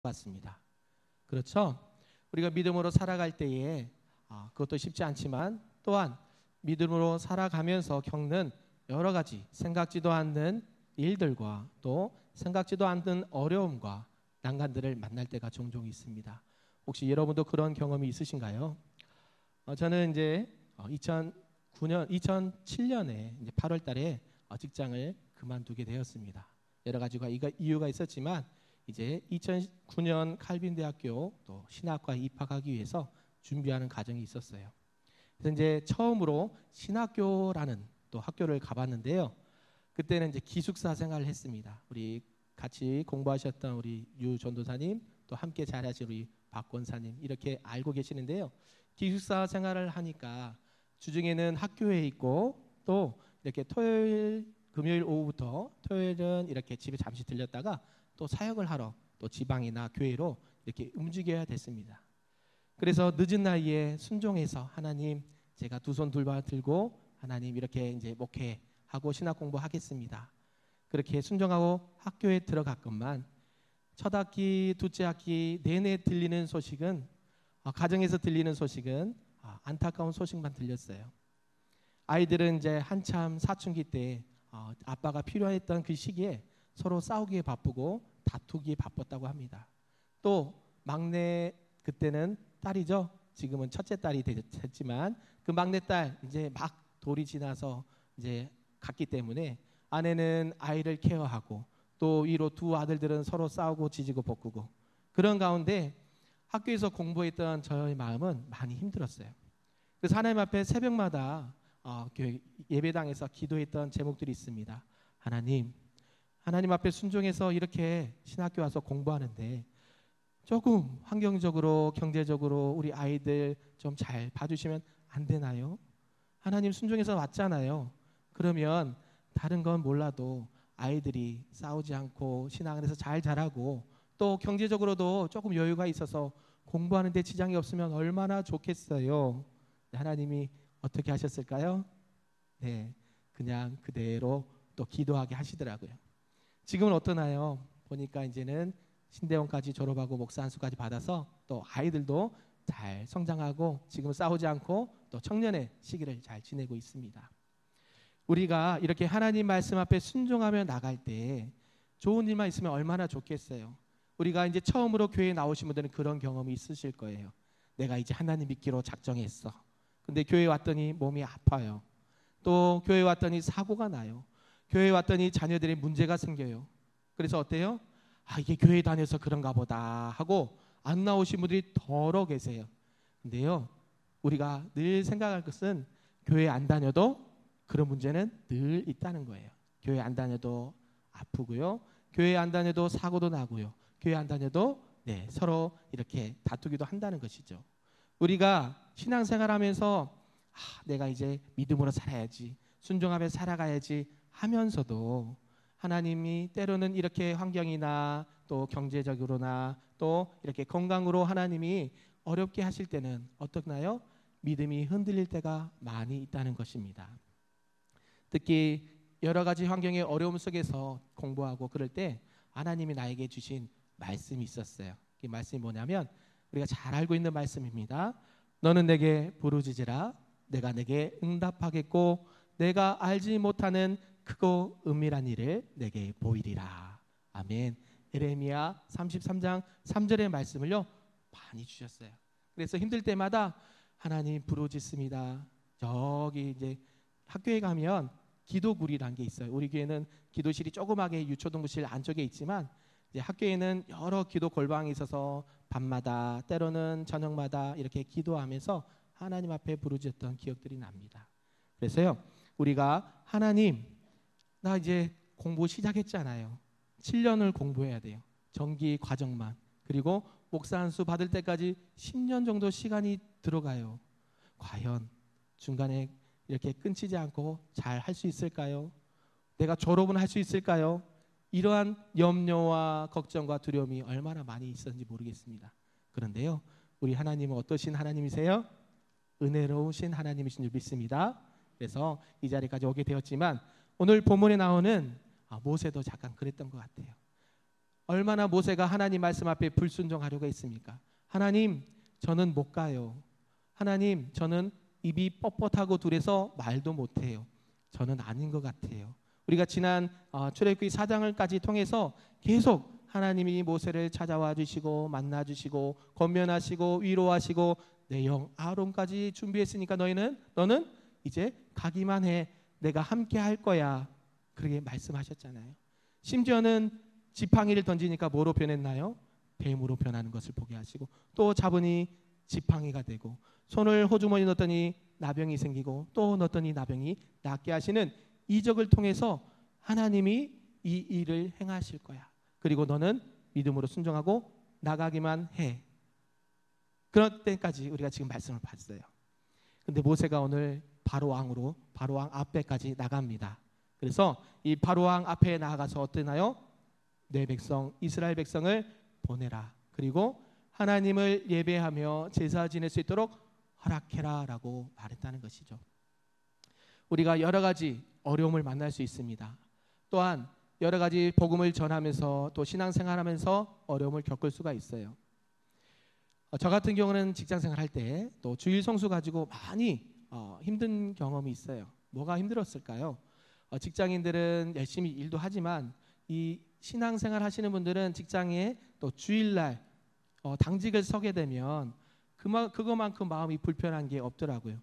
같습니다. 그렇죠? 우리가 믿음으로 살아갈 때에 그것도 쉽지 않지만 또한 믿음으로 살아가면서 겪는 여러 가지 생각지도 않는 일들과 또 생각지도 않는 어려움과 난관들을 만날 때가 종종 있습니다. 혹시 여러분도 그런 경험이 있으신가요? 저는 이제 2007년에 이제 8월 달에 직장을 그만두게 되었습니다. 여러 가지가 이유가 있었지만 이제 2009년 칼빈 대학교 또 신학과에 입학하기 위해서 준비하는 과정이 있었어요. 그래서 이제 처음으로 신학교라는 또 학교를 가봤는데요. 그때는 이제 기숙사 생활을 했습니다. 우리 같이 공부하셨던 우리 유 전도사님 또 함께 자라신 우리 박 권사님 이렇게 알고 계시는데요. 기숙사 생활을 하니까 주중에는 학교에 있고 또 이렇게 토요일 금요일 오후부터 토요일은 이렇게 집에 잠시 들렸다가 또 사역을 하러 또 지방이나 교회로 이렇게 움직여야 됐습니다. 그래서 늦은 나이에 순종해서 하나님 제가 두 손 둘발 들고 하나님 이렇게 이제 목회하고 신학 공부하겠습니다. 그렇게 순종하고 학교에 들어갔건만 첫 학기, 둘째 학기 내내 들리는 소식은 가정에서 들리는 소식은 안타까운 소식만 들렸어요. 아이들은 이제 한참 사춘기 때 아빠가 필요했던 그 시기에 서로 싸우기에 바쁘고 다투기에 바빴다고 합니다. 또 막내 그때는 딸이죠. 지금은 첫째 딸이 됐지만 그 막내 딸 이제 막 돌이 지나서 이제 갔기 때문에 아내는 아이를 케어하고 또 위로 두 아들들은 서로 싸우고 지지고 볶고 그런 가운데 학교에서 공부했던 저의 마음은 많이 힘들었어요. 그래서 하나님 앞에 새벽마다 교회 예배당에서 기도했던 제목들이 있습니다. 하나님 앞에 순종해서 이렇게 신학교 와서 공부하는데 조금 환경적으로 경제적으로 우리 아이들 좀 잘 봐주시면 안 되나요? 하나님 순종해서 왔잖아요. 그러면 다른 건 몰라도 아이들이 싸우지 않고 신앙 안에서 잘 자라고 또 경제적으로도 조금 여유가 있어서 공부하는 데 지장이 없으면 얼마나 좋겠어요. 하나님이 어떻게 하셨을까요? 네, 그냥 그대로 또 기도하게 하시더라고요. 지금은 어떠나요? 보니까 이제는 신대원까지 졸업하고 목사 안수까지 받아서 또 아이들도 잘 성장하고 지금 싸우지 않고 또 청년의 시기를 잘 지내고 있습니다. 우리가 이렇게 하나님 말씀 앞에 순종하며 나갈 때 좋은 일만 있으면 얼마나 좋겠어요. 우리가 이제 처음으로 교회에 나오신 분들은 그런 경험이 있으실 거예요. 내가 이제 하나님 믿기로 작정했어. 근데 교회에 왔더니 몸이 아파요. 또 교회에 왔더니 사고가 나요. 교회에 왔더니 자녀들이 문제가 생겨요. 그래서 어때요? 이게 교회 다녀서 그런가 보다 하고 안 나오신 분들이 더러 계세요. 근데요, 우리가 늘 생각할 것은 교회 안 다녀도 그런 문제는 늘 있다는 거예요. 교회 안 다녀도 아프고요. 교회 안 다녀도 사고도 나고요. 교회 안 다녀도 서로 이렇게 다투기도 한다는 것이죠. 우리가 신앙생활하면서 내가 이제 믿음으로 살아야지, 순종하며 살아가야지 하면서도 하나님이 때로는 이렇게 환경이나 또 경제적으로나 또 이렇게 건강으로 하나님이 어렵게 하실 때는 어떻나요? 믿음이 흔들릴 때가 많이 있다는 것입니다. 특히 여러 가지 환경의 어려움 속에서 공부하고 그럴 때 하나님이 나에게 주신 말씀이 있었어요. 그 말씀이 뭐냐면 우리가 잘 알고 있는 말씀입니다. 너는 내게 부르짖으라 내가 내게 응답하겠고 내가 알지 못하는 크고 은밀한 일을 내게 보이리라. 아멘. 예레미야 33장 3절의 말씀을요 많이 주셨어요. 그래서 힘들 때마다 하나님 부르짖습니다. 저기 이제 학교에 가면 기도굴이라는 게 있어요. 우리 교회는 기도실이 조그맣게 유초등부실 안쪽에 있지만 이제 학교에는 여러 기도 골방이 있어서 밤마다 때로는 저녁마다 이렇게 기도하면서 하나님 앞에 부르짖었던 기억들이 납니다. 그래서요 우리가 하나님 나 이제 공부 시작했잖아요. 7년을 공부해야 돼요. 정기 과정만. 그리고 목사 안수 받을 때까지 10년 정도 시간이 들어가요. 과연 중간에 이렇게 끊치지 않고 잘 할 수 있을까요? 내가 졸업은 할 수 있을까요? 이러한 염려와 걱정과 두려움이 얼마나 많이 있었는지 모르겠습니다. 그런데요, 우리 하나님은 어떠신 하나님이세요? 은혜로우신 하나님이신 줄 믿습니다. 그래서 이 자리까지 오게 되었지만 오늘 본문에 나오는 모세도 잠깐 그랬던 것 같아요. 얼마나 모세가 하나님 말씀 앞에 불순종하려고 했습니까? 하나님, 저는 못 가요. 하나님, 저는 입이 뻣뻣하고 둘해서 말도 못해요. 저는 아닌 것 같아요. 우리가 지난 출애굽기 4장을까지 통해서 계속 하나님이 모세를 찾아와 주시고 만나 주시고 권면하시고 위로하시고 내 형 아론까지 준비했으니까 너는 이제 가기만 해. 내가 함께 할 거야. 그렇게 말씀하셨잖아요. 심지어는 지팡이를 던지니까 뭐로 변했나요? 뱀으로 변하는 것을 보게 하시고, 또 잡으니 지팡이가 되고, 손을 호주머니 넣었더니 나병이 생기고, 또 넣었더니 나병이 낫게 하시는 이적을 통해서 하나님이 이 일을 행하실 거야. 그리고 너는 믿음으로 순종하고 나가기만 해. 그럴 때까지 우리가 지금 말씀을 봤어요. 근데 모세가 오늘 바로왕 앞에까지 나갑니다. 그래서 이 바로왕 앞에 나가서 어떠나요? 내 백성 이스라엘 백성을 보내라. 그리고 하나님을 예배하며 제사 지낼 수 있도록 허락해라 라고 말했다는 것이죠. 우리가 여러 가지 어려움을 만날 수 있습니다. 또한 여러 가지 복음을 전하면서 또 신앙생활하면서 어려움을 겪을 수가 있어요. 저 같은 경우는 직장생활 할 때 또 주일 성수 가지고 많이 힘든 경험이 있어요. 뭐가 힘들었을까요? 직장인들은 열심히 일도 하지만 이 신앙생활 하시는 분들은 직장에 또 주일날 당직을 서게 되면 그거만큼 마음이 불편한 게 없더라고요.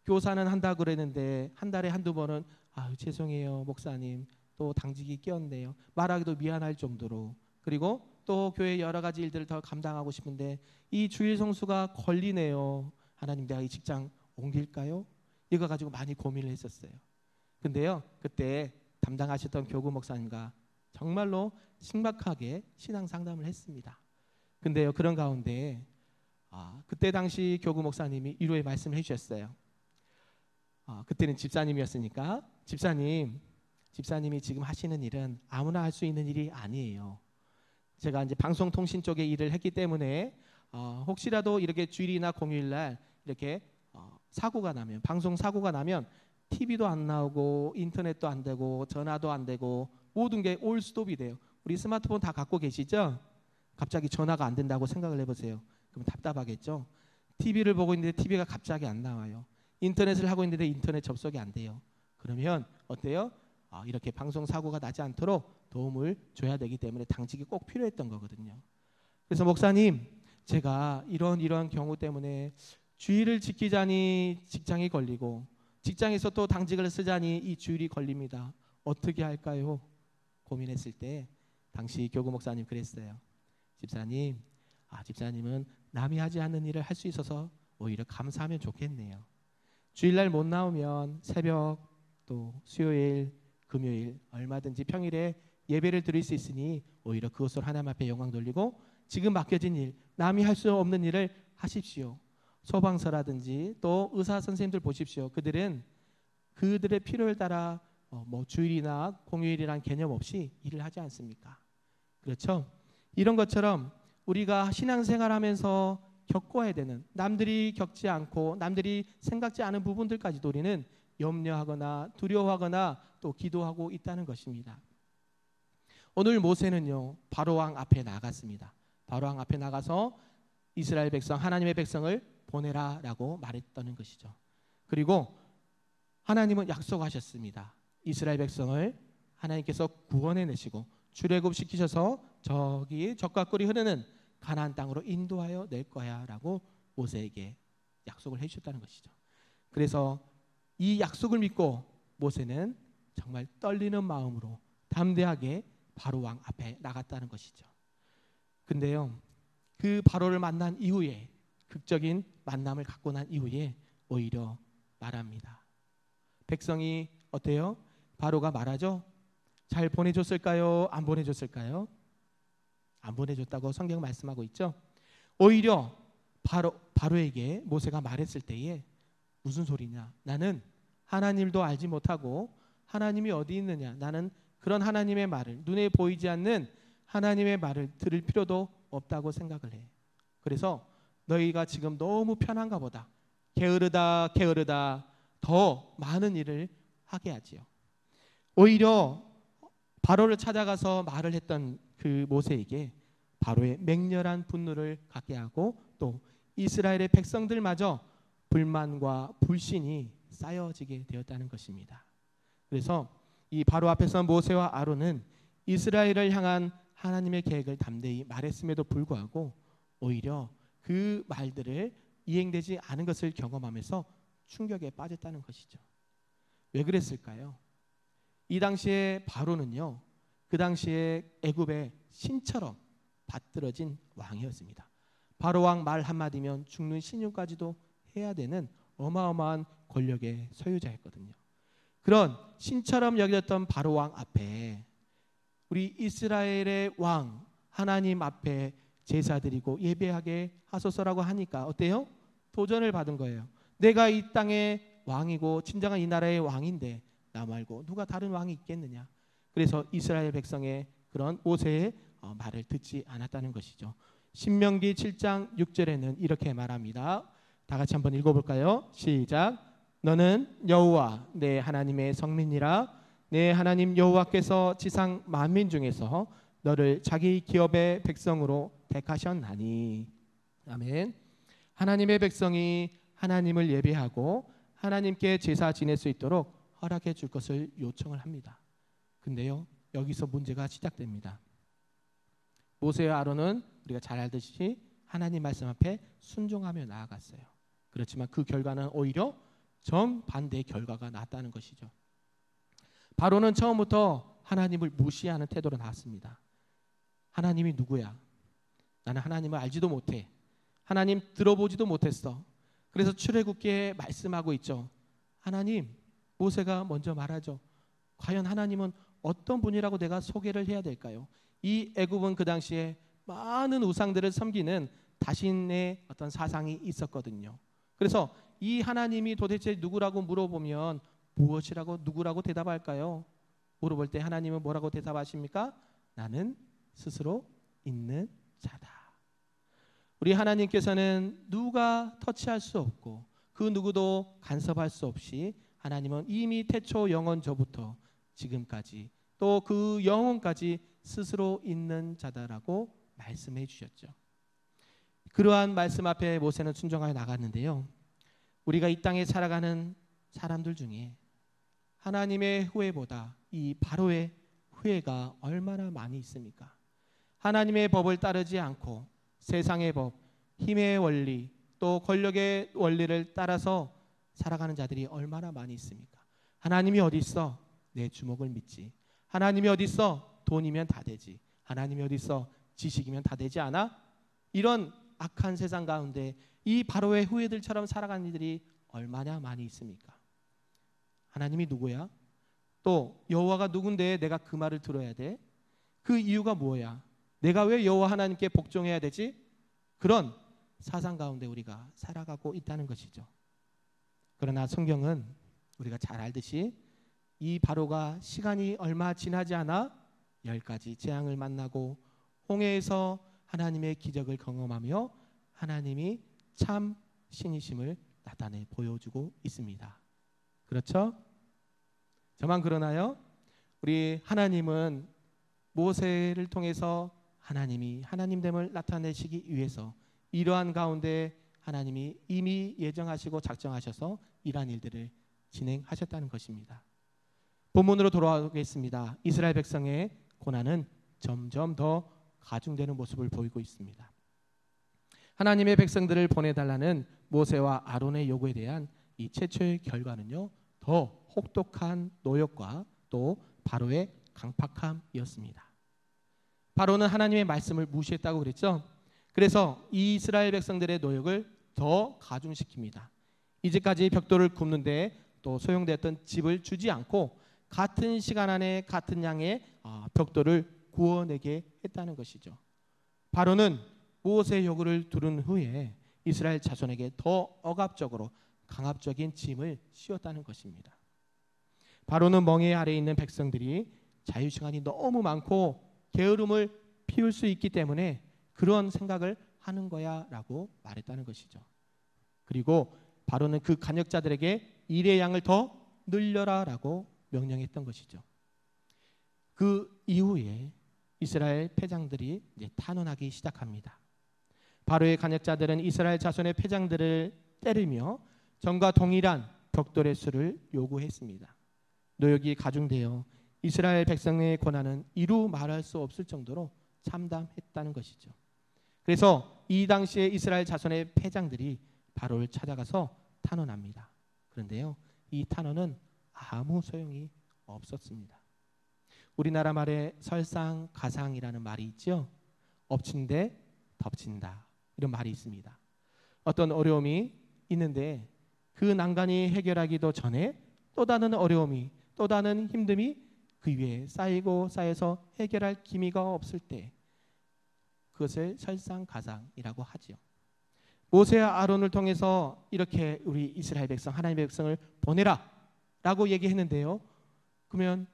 교사는 한다고 그랬는데 한 달에 한두 번은 죄송해요 목사님 또 당직이 끼었네요 말하기도 미안할 정도로, 그리고 또 교회 여러 가지 일들을 더 감당하고 싶은데 이 주일 성수가 걸리네요. 하나님, 내가 이 직장 옮길까요? 이거 가지고 많이 고민을 했었어요. 근데요, 그때 담당하셨던 교구 목사님과 정말로 심각하게 신앙 상담을 했습니다. 근데요, 그런 가운데 그때 당시 교구 목사님이 위로의 말씀을 해주셨어요. 그때는 집사님이었으니까 집사님이 지금 하시는 일은 아무나 할 수 있는 일이 아니에요. 제가 이제 방송통신 쪽에 일을 했기 때문에 혹시라도 이렇게 주일이나 공휴일날 이렇게 사고가 나면, 방송 사고가 나면 TV도 안 나오고 인터넷도 안 되고 전화도 안 되고 모든 게 올 스톱이 돼요. 우리 스마트폰 다 갖고 계시죠? 갑자기 전화가 안 된다고 생각을 해보세요. 그럼 답답하겠죠? TV를 보고 있는데 TV가 갑자기 안 나와요. 인터넷을 하고 있는데 인터넷 접속이 안 돼요. 그러면 어때요? 이렇게 방송 사고가 나지 않도록 도움을 줘야 되기 때문에 당직이 꼭 필요했던 거거든요. 그래서 목사님, 제가 이런 경우 때문에 주일을 지키자니 직장이 걸리고 직장에서 또 당직을 쓰자니 이 주일이 걸립니다. 어떻게 할까요? 고민했을 때 당시 교구 목사님 그랬어요. 집사님은 남이 하지 않는 일을 할 수 있어서 오히려 감사하면 좋겠네요. 주일날 못 나오면 새벽 또 수요일 금요일 얼마든지 평일에 예배를 드릴 수 있으니 오히려 그것으로 하나님 앞에 영광 돌리고 지금 맡겨진 일, 남이 할 수 없는 일을 하십시오. 소방서라든지 또 의사 선생님들 보십시오. 그들은 그들의 필요에 따라 뭐 주일이나 공휴일이란 개념 없이 일을 하지 않습니까? 그렇죠? 이런 것처럼 우리가 신앙생활하면서 겪어야 되는, 남들이 겪지 않고 남들이 생각지 않은 부분들까지도 우리는 염려하거나 두려워하거나 또 기도하고 있다는 것입니다. 오늘 모세는요, 바로왕 앞에 나갔습니다. 바로왕 앞에 나가서 이스라엘 백성, 하나님의 백성을 보내라 라고 말했다는 것이죠. 그리고 하나님은 약속하셨습니다. 이스라엘 백성을 하나님께서 구원해내시고 출애굽시키셔서 저기 적과 꿀이 흐르는 가나안 땅으로 인도하여 낼 거야 라고 모세에게 약속을 해주셨다는 것이죠. 그래서 이 약속을 믿고 모세는 정말 떨리는 마음으로 담대하게 바로왕 앞에 나갔다는 것이죠. 근데요, 그 바로를 만난 이후에, 극적인 만남을 갖고 난 이후에 오히려 말합니다. 백성이 어때요? 바로가 말하죠. 잘 보내줬을까요? 안 보내줬을까요? 안 보내줬다고 성경 말씀하고 있죠. 오히려 바로에게 모세가 말했을 때에 무슨 소리냐, 나는 하나님도 알지 못하고 하나님이 어디 있느냐, 나는 그런 하나님의 말을, 눈에 보이지 않는 하나님의 말을 들을 필요도 없다고 생각을 해. 그래서 너희가 지금 너무 편한가 보다, 게으르다 더 많은 일을 하게 하지요. 오히려 바로를 찾아가서 말을 했던 그 모세에게 바로의 맹렬한 분노를 갖게 하고 또 이스라엘의 백성들마저 불만과 불신이 쌓여지게 되었다는 것입니다. 그래서 이 바로 앞에서 모세와 아론은 이스라엘을 향한 하나님의 계획을 담대히 말했음에도 불구하고 오히려 그 말들을 이행되지 않은 것을 경험하면서 충격에 빠졌다는 것이죠. 왜 그랬을까요? 이 당시에 바로는요, 그 당시에 애굽의 신처럼 받들어진 왕이었습니다. 바로 왕 말 한마디면 죽는 신용까지도 해야 되는 어마어마한 권력의 소유자였거든요. 그런 신처럼 여겨졌던 바로 왕 앞에 우리 이스라엘의 왕 하나님 앞에 제사드리고 예배하게 하소서라고 하니까 어때요? 도전을 받은 거예요. 내가 이 땅의 왕이고 진정한 이 나라의 왕인데 나 말고 누가 다른 왕이 있겠느냐. 그래서 이스라엘 백성의 그런 모세의 말을 듣지 않았다는 것이죠. 신명기 7장 6절에는 이렇게 말합니다. 다 같이 한번 읽어볼까요? 시작. 너는 여호와 내 하나님의 성민이라. 내 하나님 여호와께서 지상 만민 중에서 너를 자기 기업의 백성으로 택하셨나니. 아멘. 하나님의 백성이 하나님을 예배하고 하나님께 제사 지낼 수 있도록 허락해 줄 것을 요청을 합니다. 근데요, 여기서 문제가 시작됩니다. 모세와 아론은 우리가 잘 알듯이 하나님 말씀 앞에 순종하며 나아갔어요. 그렇지만 그 결과는 오히려 정반대의 결과가 났다는 것이죠. 바로는 처음부터 하나님을 무시하는 태도로 나왔습니다. 하나님이 누구야? 나는 하나님을 알지도 못해. 하나님 들어보지도 못했어. 그래서 출애굽기에 말씀하고 있죠. 하나님, 모세가 먼저 말하죠. 과연 하나님은 어떤 분이라고 내가 소개를 해야 될까요? 이 애굽은 그 당시에 많은 우상들을 섬기는 자신의 어떤 사상이 있었거든요. 그래서 이 하나님이 도대체 누구라고 물어보면 무엇이라고 누구라고 대답할까요? 물어볼 때 하나님은 뭐라고 대답하십니까? 나는 스스로 있는 자다. 우리 하나님께서는 누가 터치할 수 없고 그 누구도 간섭할 수 없이 하나님은 이미 태초 영원저부터 지금까지 또 그 영혼까지 스스로 있는 자다라고 말씀해 주셨죠. 그러한 말씀 앞에 모세는 순종하여 나갔는데요. 우리가 이 땅에 살아가는 사람들 중에 하나님의 후회보다 이 바로의 후회가 얼마나 많이 있습니까? 하나님의 법을 따르지 않고 세상의 법, 힘의 원리, 또 권력의 원리를 따라서 살아가는 자들이 얼마나 많이 있습니까? 하나님이 어디 있어? 내 주먹을 믿지. 하나님이 어디 있어? 돈이면 다 되지. 하나님이 어디 있어? 지식이면 다 되지 않아? 이런 악한 세상 가운데 이 바로의 후예들처럼 살아가는 이들이 얼마나 많이 있습니까? 하나님이 누구야? 또 여호와가 누군데 내가 그 말을 들어야 돼? 그 이유가 뭐야? 내가 왜 여호와 하나님께 복종해야 되지? 그런 사상 가운데 우리가 살아가고 있다는 것이죠. 그러나 성경은 우리가 잘 알듯이 이 바로가 시간이 얼마 지나지 않아 10가지 재앙을 만나고 홍해에서 하나님의 기적을 경험하며 하나님이 참 신이심을 나타내 보여주고 있습니다. 그렇죠? 저만 그러나요? 우리 하나님은 모세를 통해서 하나님이 하나님됨을 나타내시기 위해서 이러한 가운데 하나님이 이미 예정하시고 작정하셔서 이러한 일들을 진행하셨다는 것입니다. 본문으로 돌아오겠습니다. 이스라엘 백성의 고난은 점점 더 가중되는 모습을 보이고 있습니다. 하나님의 백성들을 보내달라는 모세와 아론의 요구에 대한 이 최초의 결과는요, 더 혹독한 노역과 또 바로의 강팍함이었습니다. 바로는 하나님의 말씀을 무시했다고 그랬죠. 그래서 이 이스라엘 백성들의 노역을 더 가중시킵니다. 이제까지 벽돌을 굽는데 또 소용되었던 집을 주지 않고 같은 시간 안에 같은 양의 벽돌을 구워내게 했다는 것이죠. 바로는 모세의 요구를 들은 후에 이스라엘 자손에게 더 억압적으로 강압적인 짐을 씌웠다는 것입니다. 바로는 멍에 아래에 있는 백성들이 자유시간이 너무 많고 게으름을 피울 수 있기 때문에 그런 생각을 하는 거야 라고 말했다는 것이죠. 그리고 바로는 그 간역자들에게 일의 양을 더 늘려라 라고 명령했던 것이죠. 그 이후에 이스라엘 패장들이 이제 탄원하기 시작합니다. 바로의 간역자들은 이스라엘 자손의 패장들을 때리며 전과 동일한 벽돌의 수를 요구했습니다. 노역이 가중되어 이스라엘 백성의 고난은 이루 말할 수 없을 정도로 참담했다는 것이죠. 그래서 이 당시에 이스라엘 자손의 패장들이 바로를 찾아가서 탄원합니다. 그런데요, 이 탄원은 아무 소용이 없었습니다. 우리나라 말에 설상가상이라는 말이 있죠. 엎친데 덮친다, 이런 말이 있습니다. 어떤 어려움이 있는데 그 난간이 해결하기도 전에 또 다른 어려움이, 또 다른 힘듦이 그 위에 쌓이고 쌓여서 해결할 기미가 없을 때 그것을 설상가상이라고 하지요. 모세와 아론을 통해서 이렇게 우리 이스라엘 백성, 하나님의 백성을 보내라 라고 얘기했는데요, 그러면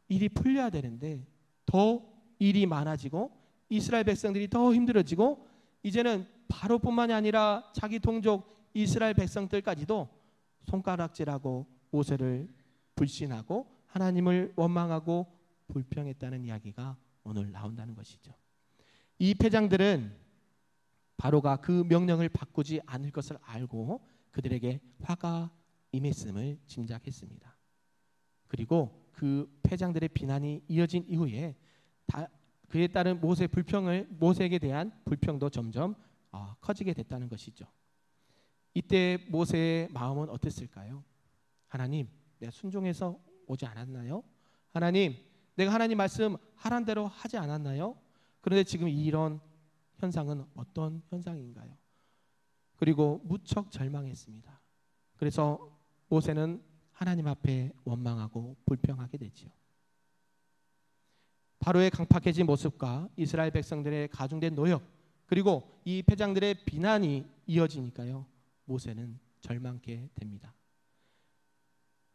일이 풀려야 되는데 더 일이 많아지고 이스라엘 백성들이 더 힘들어지고 이제는 바로뿐만이 아니라 자기 동족 이스라엘 백성들까지도 손가락질하고 모세를 불신하고 하나님을 원망하고 불평했다는 이야기가 오늘 나온다는 것이죠. 이 패장들은 바로가 그 명령을 바꾸지 않을 것을 알고 그들에게 화가 임했음을 짐작했습니다. 그리고 그 패장들의 비난이 이어진 이후에 그에 따른 모세에게 대한 불평도 점점 커지게 됐다는 것이죠. 이때 모세의 마음은 어땠을까요? 하나님, 내가 순종해서 오지 않았나요? 하나님, 내가 하나님 말씀 하란 대로 하지 않았나요? 그런데 지금 이런 현상은 어떤 현상인가요? 그리고 무척 절망했습니다. 그래서 모세는 하나님 앞에 원망하고 불평하게 되지요. 바로의 강팍해진 모습과 이스라엘 백성들의 가중된 노역, 그리고 이 패장들의 비난이 이어지니까요, 모세는 절망케 됩니다.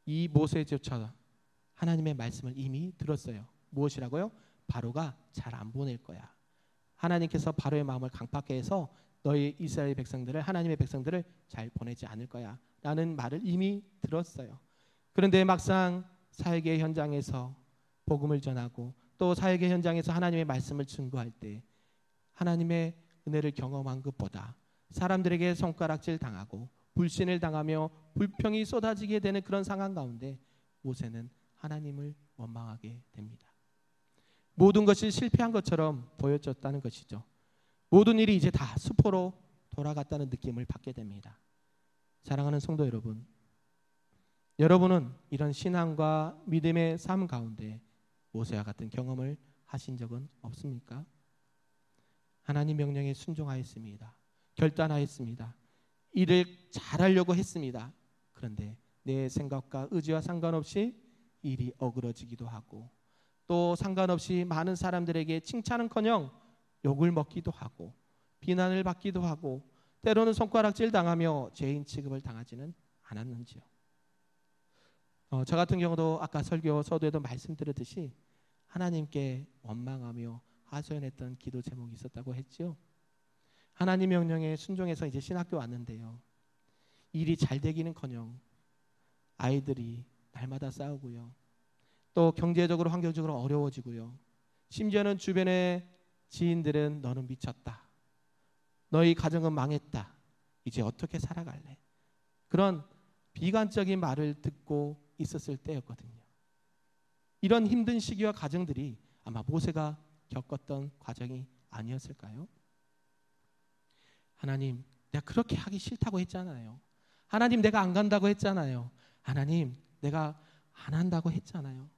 이 모세조차 하나님의 말씀을 이미 들었어요. 무엇이라고요? 바로가 잘 안 보낼 거야. 하나님께서 바로의 마음을 강팍해 해서 너희 이스라엘 백성들을, 하나님의 백성들을 잘 보내지 않을 거야 라는 말을 이미 들었어요. 그런데 막상 사역의 현장에서 복음을 전하고 또 사역의 현장에서 하나님의 말씀을 증거할 때 하나님의 은혜를 경험한 것보다 사람들에게 손가락질 당하고 불신을 당하며 불평이 쏟아지게 되는 그런 상황 가운데 모세는 하나님을 원망하게 됩니다. 모든 것이 실패한 것처럼 보여졌다는 것이죠. 모든 일이 이제 다 수포로 돌아갔다는 느낌을 받게 됩니다. 사랑하는 성도 여러분, 여러분은 이런 신앙과 믿음의 삶 가운데 모세와 같은 경험을 하신 적은 없습니까? 하나님 명령에 순종하였습니다. 결단하였습니다. 일을 잘하려고 했습니다. 그런데 내 생각과 의지와 상관없이 일이 어그러지기도 하고 또 상관없이 많은 사람들에게 칭찬은커녕 욕을 먹기도 하고 비난을 받기도 하고 때로는 손가락질 당하며 죄인 취급을 당하지는 않았는지요. 저 같은 경우도 아까 설교 서두에도 말씀드렸듯이 하나님께 원망하며 하소연했던 기도 제목이 있었다고 했죠. 하나님 명령에 순종해서 이제 신학교 왔는데요, 일이 잘 되기는커녕 아이들이 날마다 싸우고요, 또 경제적으로 환경적으로 어려워지고요, 심지어는 주변의 지인들은 너는 미쳤다, 너희 가정은 망했다, 이제 어떻게 살아갈래, 그런 비관적인 말을 듣고 있었을 때였거든요. 이런 힘든 시기와 과정들이 아마 모세가 겪었던 과정이 아니었을까요? 하나님, 내가 그렇게 하기 싫다고 했잖아요. 하나님, 내가 안 간다고 했잖아요. 하나님, 내가 안 한다고 했잖아요.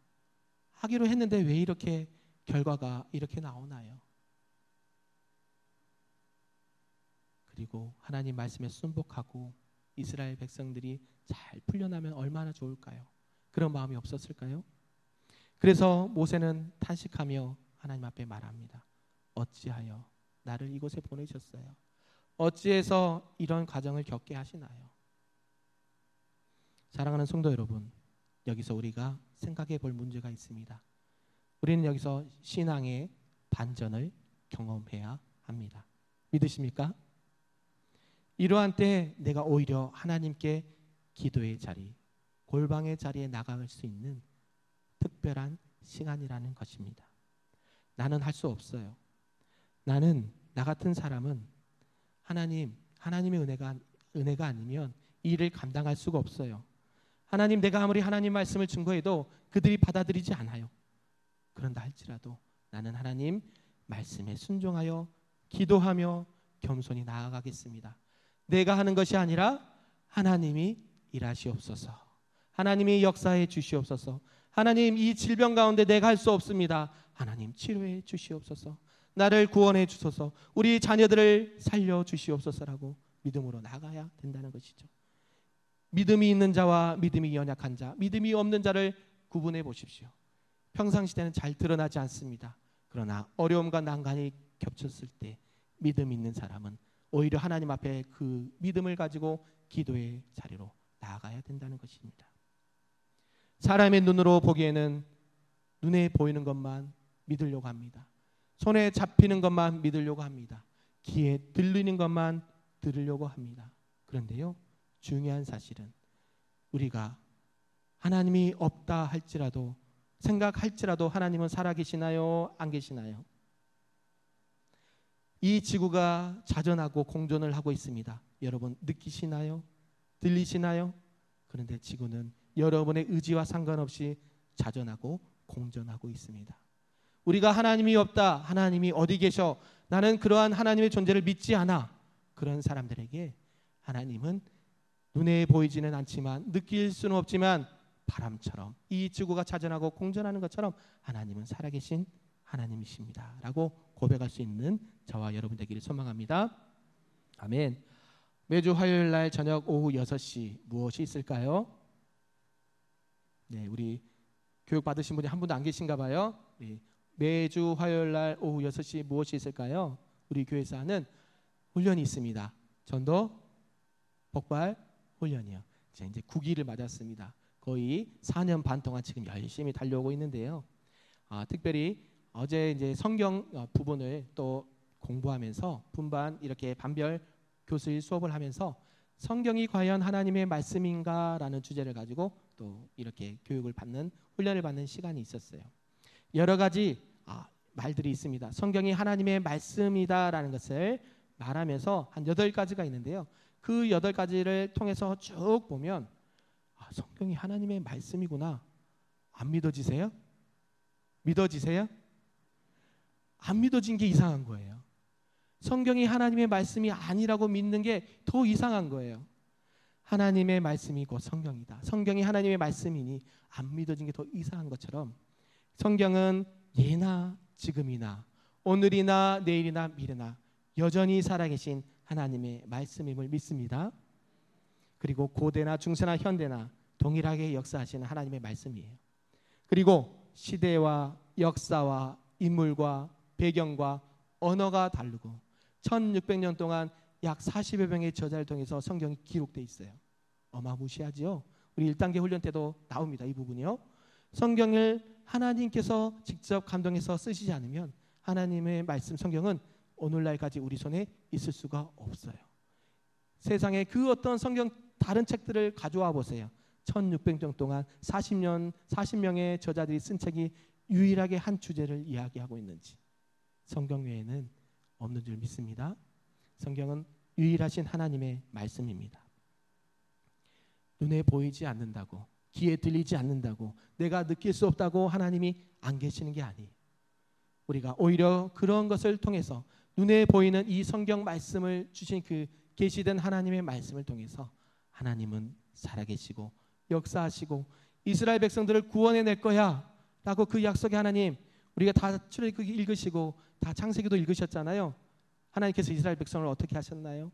하기로 했는데 왜 이렇게 결과가 이렇게 나오나요? 그리고 하나님 말씀에 순복하고 이스라엘 백성들이 잘 풀려나면 얼마나 좋을까요? 그런 마음이 없었을까요? 그래서 모세는 탄식하며 하나님 앞에 말합니다. 어찌하여 나를 이곳에 보내셨어요? 어찌해서 이런 과정을 겪게 하시나요? 사랑하는 성도 여러분, 여기서 우리가 생각해 볼 문제가 있습니다. 우리는 여기서 신앙의 반전을 경험해야 합니다. 믿으십니까? 이러한 때 내가 오히려 하나님께 기도의 자리, 골방의 자리에 나갈 수 있는 특별한 시간이라는 것입니다. 나는 할 수 없어요. 나는, 나 같은 사람은 하나님의 은혜가 아니면 이 일을 감당할 수가 없어요. 하나님, 내가 아무리 하나님 말씀을 증거해도 그들이 받아들이지 않아요. 그런다 할지라도 나는 하나님 말씀에 순종하여 기도하며 겸손히 나아가겠습니다. 내가 하는 것이 아니라 하나님이 일하시옵소서. 하나님이 역사해 주시옵소서. 하나님, 이 질병 가운데 내가 할 수 없습니다. 하나님 치료해 주시옵소서. 나를 구원해 주소서. 우리 자녀들을 살려 주시옵소서라고 믿음으로 나가야 된다는 것이죠. 믿음이 있는 자와 믿음이 연약한 자, 믿음이 없는 자를 구분해 보십시오. 평상시대는 잘 드러나지 않습니다. 그러나 어려움과 난관이 겹쳤을 때 믿음 있는 사람은 오히려 하나님 앞에 그 믿음을 가지고 기도의 자리로 나아가야 된다는 것입니다. 사람의 눈으로 보기에는 눈에 보이는 것만 믿으려고 합니다. 손에 잡히는 것만 믿으려고 합니다. 귀에 들리는 것만 들으려고 합니다. 그런데요, 중요한 사실은 우리가 하나님이 없다 할지라도, 생각할지라도 하나님은 살아계시나요? 안 계시나요? 이 지구가 자전하고 공전을 하고 있습니다. 여러분 느끼시나요? 들리시나요? 그런데 지구는 여러분의 의지와 상관없이 자전하고 공전하고 있습니다. 우리가 하나님이 없다, 하나님이 어디 계셔, 나는 그러한 하나님의 존재를 믿지 않아, 그런 사람들에게 하나님은 눈에 보이지는 않지만, 느낄 수는 없지만 바람처럼 이 지구가 자전하고 공전하는 것처럼 하나님은 살아계신 하나님이십니다 라고 고백할 수 있는 저와 여러분 되기를 소망합니다. 아멘. 매주 화요일 날 저녁 오후 6시 무엇이 있을까요? 네, 우리 교육 받으신 분이 한 분도 안 계신가 봐요. 네, 매주 화요일 날 오후 6시 무엇이 있을까요? 우리 교회에서 하는 훈련이 있습니다. 전도 복발 훈련이요. 이제 9기를 맞았습니다. 거의 4년 반 동안 지금 열심히 달려오고 있는데요. 특별히 어제 이제 성경 부분을 또 공부하면서 분반 이렇게 반별 교수일 수업을 하면서 성경이 과연 하나님의 말씀인가라는 주제를 가지고 또 이렇게 교육을 받는, 훈련을 받는 시간이 있었어요. 여러 가지 말들이 있습니다. 성경이 하나님의 말씀이다라는 것을 말하면서 한 8가지가 있는데요. 그 8가지를 통해서 쭉 보면 성경이 하나님의 말씀이구나. 안 믿어지세요? 믿어지세요? 안 믿어진 게 이상한 거예요. 성경이 하나님의 말씀이 아니라고 믿는 게 더 이상한 거예요. 하나님의 말씀이 곧 성경이다. 성경이 하나님의 말씀이니 안 믿어진 게 더 이상한 것처럼 성경은 예나 지금이나 오늘이나 내일이나 미래나 여전히 살아계신 하나님의 말씀임을 믿습니다. 그리고 고대나 중세나 현대나 동일하게 역사하시는 하나님의 말씀이에요. 그리고 시대와 역사와 인물과 배경과 언어가 다르고 1600년 동안 약 40여 명의 저자를 통해서 성경이 기록되어 있어요. 어마무시하죠. 우리 1단계 훈련 때도 나옵니다. 이 부분이요. 성경을 하나님께서 직접 감동해서 쓰시지 않으면 하나님의 말씀 성경은 오늘날까지 우리 손에 있을 수가 없어요. 세상에 그 어떤 성경 다른 책들을 가져와 보세요. 1600년 동안 40명의 저자들이 쓴 책이 유일하게 한 주제를 이야기하고 있는지 성경 외에는 없는 줄 믿습니다. 성경은 유일하신 하나님의 말씀입니다. 눈에 보이지 않는다고, 귀에 들리지 않는다고, 내가 느낄 수 없다고 하나님이 안 계시는 게 아니에요. 우리가 오히려 그런 것을 통해서 눈에 보이는 이 성경 말씀을 주신 그 계시된 하나님의 말씀을 통해서 하나님은 살아계시고 역사하시고 이스라엘 백성들을 구원해낼 거야 라고 그 약속의 하나님, 우리가 다 출애굽기 읽으시고 다 창세기도 읽으셨잖아요. 하나님께서 이스라엘 백성을 어떻게 하셨나요?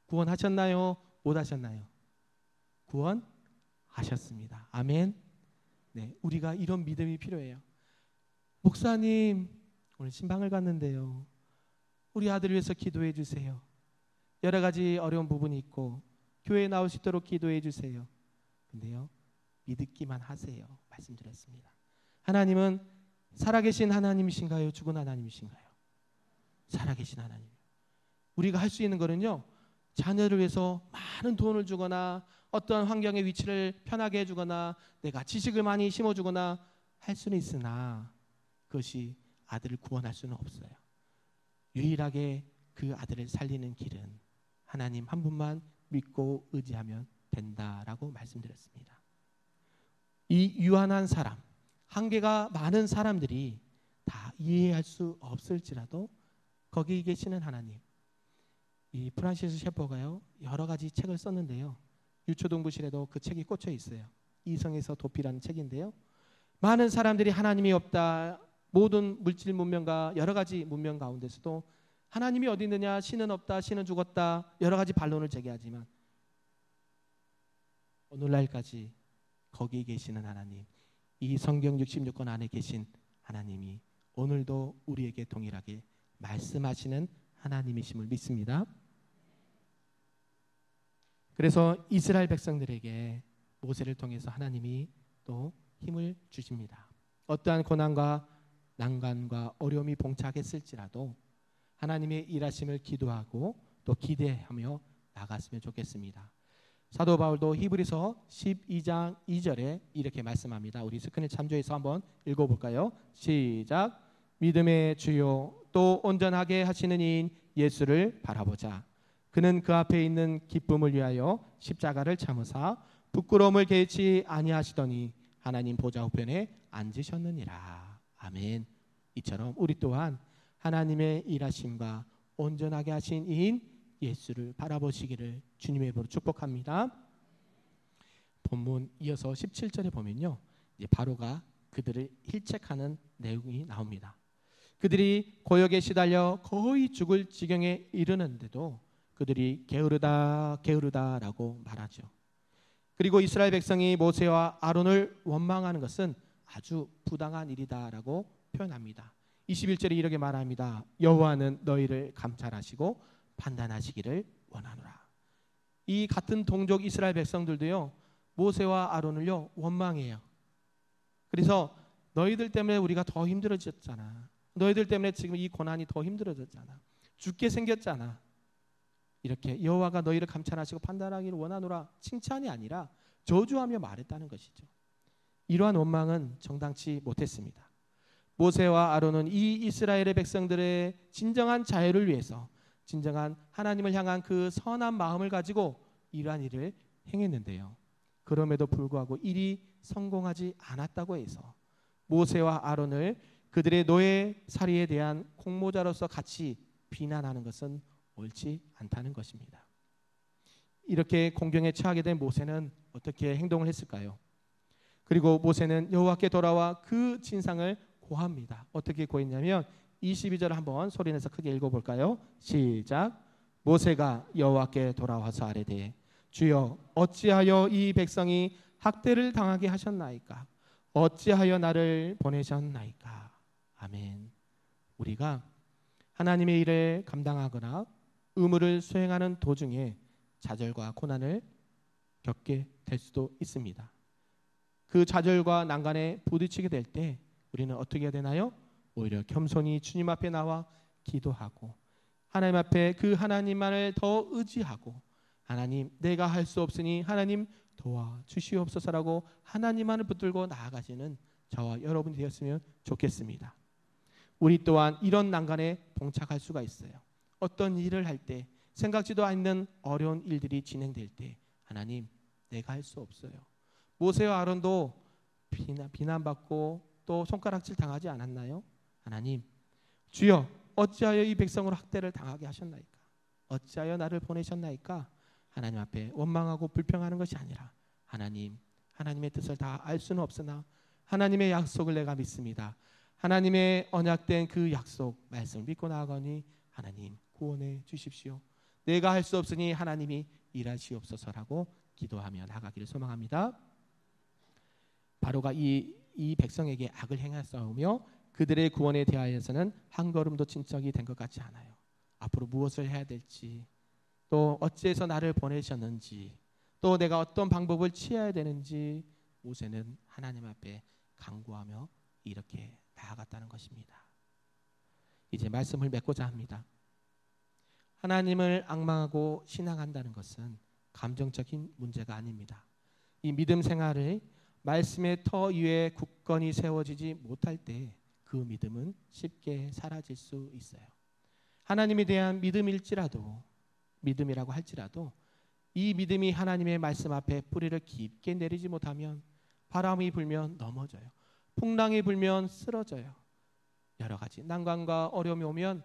구원하셨나요? 못 하셨나요? 구원하셨습니다. 아멘. 네, 우리가 이런 믿음이 필요해요. 목사님, 오늘 신방을 갔는데요. 우리 아들을 위해서 기도해 주세요. 여러 가지 어려운 부분이 있고 교회에 나올 수 있도록 기도해 주세요. 근데요, 믿기만 하세요. 말씀드렸습니다. 하나님은 살아계신 하나님이신가요? 죽은 하나님이신가요? 살아계신 하나님. 우리가 할 수 있는 거는요, 자녀를 위해서 많은 돈을 주거나 어떤 환경의 위치를 편하게 해주거나 내가 지식을 많이 심어주거나 할 수는 있으나 그것이 아들을 구원할 수는 없어요. 유일하게 그 아들을 살리는 길은 하나님 한 분만 믿고 의지하면 된다라고 말씀드렸습니다. 이 유한한 사람, 한계가 많은 사람들이 다 이해할 수 없을지라도 거기 계시는 하나님, 이 프란시스 셰퍼가요 여러 가지 책을 썼는데요, 유초동부실에도 그 책이 꽂혀 있어요. 이성에서 도피라는 책인데요, 많은 사람들이 하나님이 없다, 모든 물질 문명과 여러 가지 문명 가운데서도 하나님이 어디 있느냐, 신은 없다, 신은 죽었다, 여러 가지 반론을 제기하지만 오늘날까지 거기 계시는 하나님, 이 성경 66권 안에 계신 하나님이 오늘도 우리에게 동일하게 말씀하시는 하나님이심을 믿습니다. 그래서 이스라엘 백성들에게 모세를 통해서 하나님이 또 힘을 주십니다. 어떠한 고난과 난관과 어려움이 봉착했을지라도 하나님의 일하심을 기도하고 또 기대하며 나갔으면 좋겠습니다. 사도 바울도 히브리서 12장 2절에 이렇게 말씀합니다. 우리 스크린 참조해서 한번 읽어볼까요? 시작. 믿음의 주요 또 온전하게 하시는 이인 예수를 바라보자. 그는 그 앞에 있는 기쁨을 위하여 십자가를 참으사 부끄러움을 개의치 아니하시더니 하나님 보좌 우편에 앉으셨느니라. 아멘. 이처럼 우리 또한 하나님의 일하심과 온전하게 하신 이인 예수를 바라보시기를 주님의 이름으로 축복합니다. 본문 이어서 17절에 보면요, 이제 바로가 그들을 힐책하는 내용이 나옵니다. 그들이 고역에 시달려 거의 죽을 지경에 이르는데도 그들이 게으르다 게으르다라고 말하죠. 그리고 이스라엘 백성이 모세와 아론을 원망하는 것은 아주 부당한 일이다라고 표현합니다. 21절에 이렇게 말합니다. 여호와는 너희를 감찰하시고 판단하시기를 원하노라. 이 같은 동족 이스라엘 백성들도요 모세와 아론을요 원망해요. 그래서 너희들 때문에 우리가 더 힘들어졌잖아. 너희들 때문에 지금 이 고난이 더 힘들어졌잖아. 죽게 생겼잖아. 이렇게 여호와가 너희를 감찰하시고 판단하기를 원하노라, 칭찬이 아니라 저주하며 말했다는 것이죠. 이러한 원망은 정당치 못했습니다. 모세와 아론은 이 이스라엘의 백성들의 진정한 자유를 위해서 진정한 하나님을 향한 그 선한 마음을 가지고 이러한 일을 행했는데요, 그럼에도 불구하고 일이 성공하지 않았다고 해서 모세와 아론을 그들의 노예살이에 대한 공모자로서 같이 비난하는 것은 옳지 않다는 것입니다. 이렇게 공경에 처하게 된 모세는 어떻게 행동을 했을까요? 그리고 모세는 여호와께 돌아와 그 진상을 고합니다. 어떻게 고했냐면 22절 한번 소리내서 크게 읽어볼까요? 시작. 모세가 여호와께 돌아와서 아뢰되 주여 어찌하여 이 백성이 학대를 당하게 하셨나이까? 어찌하여 나를 보내셨나이까? 아멘. 우리가 하나님의 일을 감당하거나 의무를 수행하는 도중에 좌절과 고난을 겪게 될 수도 있습니다. 그 좌절과 난간에 부딪히게 될 때 우리는 어떻게 해야 되나요? 오히려 겸손히 주님 앞에 나와 기도하고 하나님 앞에 그 하나님만을 더 의지하고 하나님 내가 할 수 없으니 하나님 도와주시옵소서라고 하나님만을 붙들고 나아가시는 저와 여러분이 되었으면 좋겠습니다. 우리 또한 이런 난간에 봉착할 수가 있어요. 어떤 일을 할 때 생각지도 않는 어려운 일들이 진행될 때 하나님 내가 할 수 없어요. 모세와 아론도 비난받고 또 손가락질 당하지 않았나요? 하나님 주여 어찌하여 이 백성으로 학대를 당하게 하셨나이까? 어찌하여 나를 보내셨나이까? 하나님 앞에 원망하고 불평하는 것이 아니라 하나님, 하나님의 뜻을 다 알 수는 없으나 하나님의 약속을 내가 믿습니다. 하나님의 언약된 그 약속 말씀을 믿고 나아가니 하나님 구원해 주십시오. 내가 할 수 없으니 하나님이 일하시옵소서라고 기도하며 나가기를 소망합니다. 바로가 이 백성에게 악을 행하였사오며 그들의 구원에 대하여서는 한 걸음도 진척이 된 것 같지 않아요. 앞으로 무엇을 해야 될지, 또 어찌해서 나를 보내셨는지, 또 내가 어떤 방법을 취해야 되는지 모세는 하나님 앞에 간구하며 이렇게 나아갔다는 것입니다. 이제 말씀을 맺고자 합니다. 하나님을 앙망하고 신앙한다는 것은 감정적인 문제가 아닙니다. 이 믿음 생활을 말씀의 터 위에 굳건히 세워지지 못할 때 그 믿음은 쉽게 사라질 수 있어요. 하나님에 대한 믿음일지라도, 믿음이라고 할지라도 이 믿음이 하나님의 말씀 앞에 뿌리를 깊게 내리지 못하면 바람이 불면 넘어져요. 풍랑이 불면 쓰러져요. 여러 가지 난관과 어려움이 오면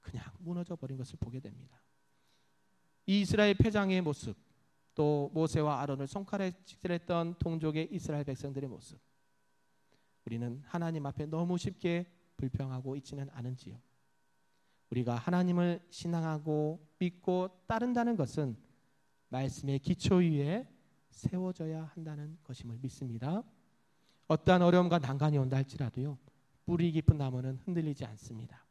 그냥 무너져 버린 것을 보게 됩니다. 이 이스라엘 패장의 모습, 또 모세와 아론을 손가락에 찔했던 동족의 이스라엘 백성들의 모습, 우리는 하나님 앞에 너무 쉽게 불평하고 있지는 않은지요. 우리가 하나님을 신앙하고 믿고 따른다는 것은 말씀의 기초 위에 세워져야 한다는 것임을 믿습니다. 어떠한 어려움과 난관이 온다 할지라도요, 뿌리 깊은 나무는 흔들리지 않습니다.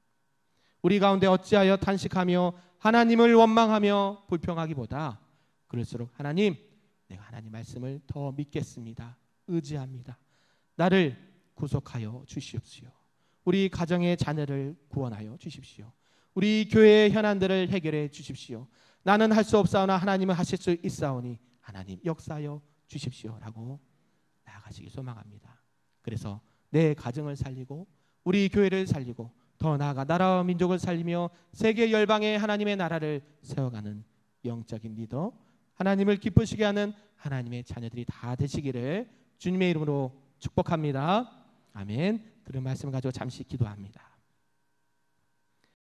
우리 가운데 어찌하여 탄식하며 하나님을 원망하며 불평하기보다 그럴수록 하나님, 내가 하나님 말씀을 더 믿겠습니다. 의지합니다. 나를 구속하여 주시옵시오. 우리 가정의 자녀를 구원하여 주십시오. 우리 교회의 현안들을 해결해 주십시오. 나는 할 수 없사오나 하나님은 하실 수 있사오니 하나님 역사하여 주십시오 라고 나아가시기 소망합니다. 그래서 내 가정을 살리고 우리 교회를 살리고 더 나아가 나라와 민족을 살리며 세계 열방의 하나님의 나라를 세워가는 영적인 리더, 하나님을 기쁘시게 하는 하나님의 자녀들이 다 되시기를 주님의 이름으로 축복합니다. 아멘. 들은 말씀을 가지고 잠시 기도합니다.